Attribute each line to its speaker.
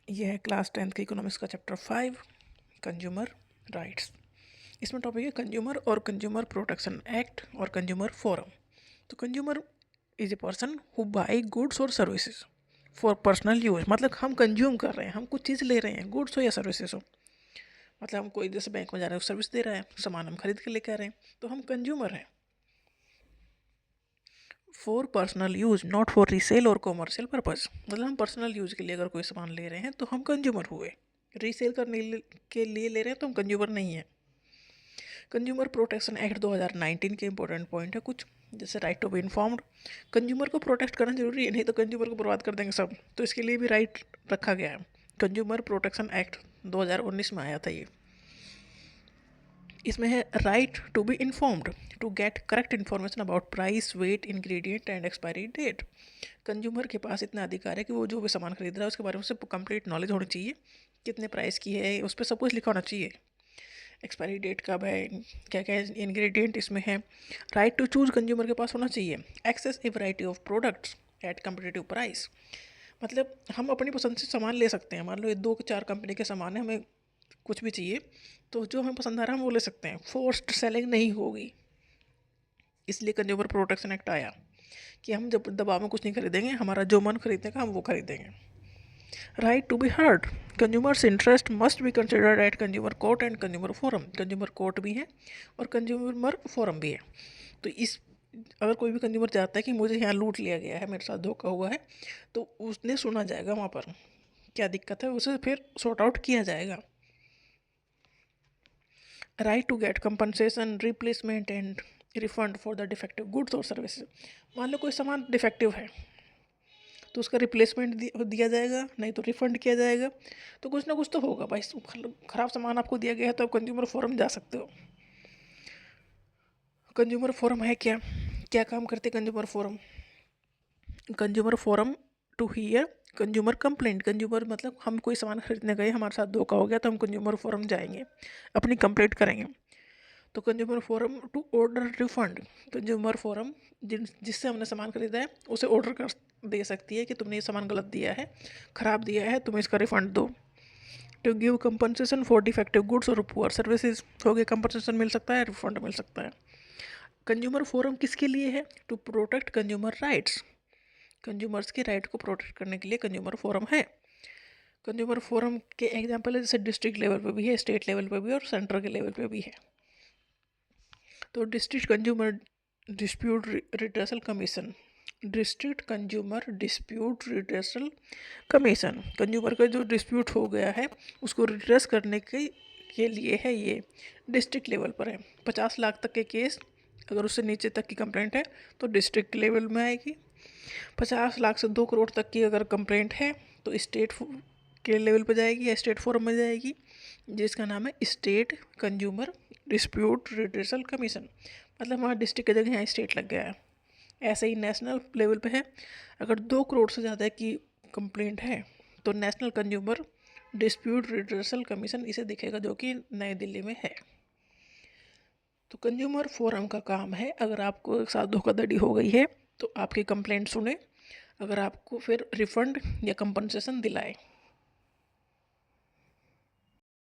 Speaker 1: यह है class 10th के इकोनॉमिक्स का चैप्टर 5 कंज्यूमर राइट्स। इसमें टॉपिक है कंज्यूमर और कंज्यूमर प्रोटेक्शन एक्ट और कंज्यूमर फोरम। तो consumer is a person who by goods और सर्विसेज फॉर पर्सनल यूज, मतलब हम कंज्यूम कर रहे हैं, हम कुछ चीज़ ले रहे हैं, गुड्स हो या सर्विसेज हो, मतलब हम कोई जैसे बैंक में जा रहे हैं सर्विस दे रहा है, सामान हम खरीद के लेके आ रहे हैं, तो हम कंज्यूमर हैं। For personal use not for resale और कॉमर्शियल पर्पज़, मतलब हम पर्सनल यूज के लिए अगर कोई सामान ले रहे हैं तो हम कंज्यूमर हुए, रीसेल करने के लिए ले रहे हैं तो हम कंज्यूमर नहीं है। कंज्यूमर प्रोटेक्शन एक्ट 2019 के इंपॉर्टेंट पॉइंट है कुछ, जैसे right to be informed. Consumer को प्रोटेक्ट करना जरूरी है, नहीं तो कंज्यूमर को बर्बाद कर देंगे सब, तो इसके लिए भी राइट रखा गया है। कंज्यूमर प्रोटेक्शन एक्ट 2019 में आया था ये। इसमें है right to be informed to get correct information about price, weight, ingredient and expiry date. Consumer के पास इतना अधिकार है कि वो जो भी सामान खरीद रहा है उसके बारे में उसे कंप्लीट नॉलेज होनी चाहिए, कितने प्राइस की है उस पर सब कुछ लिखा होना चाहिए, एक्सपायरी डेट कब है, क्या क्या इंग्रेडिएंट इसमें है। राइट टू चूज कंज्यूमर के पास होना चाहिए। Access a variety of products at competitive price, मतलब हम अपनी पसंद से सामान ले सकते हैं। मान लो ये 2-4 कंपनी के सामान है, हमें कुछ भी चाहिए तो जो हमें पसंद आ रहा है हम वो ले सकते हैं, फोर्स्ड सेलिंग नहीं होगी। इसलिए कंज्यूमर प्रोटेक्शन एक्ट आया कि हम जब दबाव में कुछ नहीं खरीदेंगे, हमारा जो मन खरीदने का हम वो खरीदेंगे। Right to be heard, consumers interest must be considered at consumer court and consumer forum. Consumer court भी है और कंज्यूमर फोरम भी है। तो इस अगर कोई भी कंज्यूमर चाहता है कि मुझे यहाँ लूट लिया गया है, मेरे साथ धोखा हुआ है, तो उसने सुना जाएगा वहाँ पर क्या दिक्कत है, उसे फिर सॉर्ट आउट किया जाएगा। Right to get compensation, replacement and refund for the defective goods और सर्विसेज। मान लो कोई सामान डिफेक्टिव है तो उसका रिप्लेसमेंट दिया जाएगा, नहीं तो रिफंड किया जाएगा। तो कुछ ना कुछ तो होगा भाई, ख़राब सामान आपको दिया गया है तो आप कंज्यूमर फोरम जा सकते हो। कंज्यूमर फोरम है क्या, क्या काम करते consumer forum? Consumer forum to hear consumer complaint. Consumer मतलब हम कोई सामान खरीदने गए, हमारे साथ धोखा हो गया तो हम कंज्यूमर फोरम जाएंगे, अपनी कंप्लेंट करेंगे। तो consumer forum to order refund, consumer forum जिससे हमने सामान खरीदा है उसे ऑर्डर कर दे सकती है कि तुमने ये सामान गलत दिया है, ख़राब दिया है, तुम्हें इसका रिफंड दो। To give compensation for defective goods और पुअर सर्विसेज, हो गए कंपनसेशन मिल सकता है, रिफंड मिल सकता है। कंज्यूमर फोरम किसके लिए है? To protect consumer rights, consumers के राइट को प्रोटेक्ट करने के लिए कंज्यूमर फोरम है। कंज्यूमर फोरम के एग्जाम्पल है जैसे डिस्ट्रिक्ट लेवल पे भी है, स्टेट लेवल पे भी और सेंटर के लेवल पे भी है। तो district consumer dispute redressal commission, district consumer dispute redressal commission, consumer का जो डिस्प्यूट हो गया है उसको रिड्रेस करने के लिए है, ये डिस्ट्रिक्ट लेवल पर है। 50 लाख तक के केस, अगर उससे नीचे तक की कंप्लेंट है तो डिस्ट्रिक्ट लेवल में आएगी। 50 लाख से 2 करोड़ तक की अगर कंप्लेंट है तो स्टेट के लेवल पर जाएगी या स्टेट फोरम में जाएगी, जिसका नाम है state consumer dispute redressal commission. मतलब वहाँ डिस्ट्रिक्ट की जगह यहाँ स्टेट लग गया है। ऐसे ही नेशनल लेवल पे है, अगर 2 करोड़ से ज़्यादा की कंप्लेंट है तो national consumer dispute redressal commission इसे दिखेगा, जो कि नई दिल्ली में है। तो कंज्यूमर फोरम का काम है, अगर आपको एक साथ धोखाधड़ी हो गई है तो आपकी कंप्लेंट सुने, अगर आपको फिर रिफंड या कंपनसेशन दिलाए।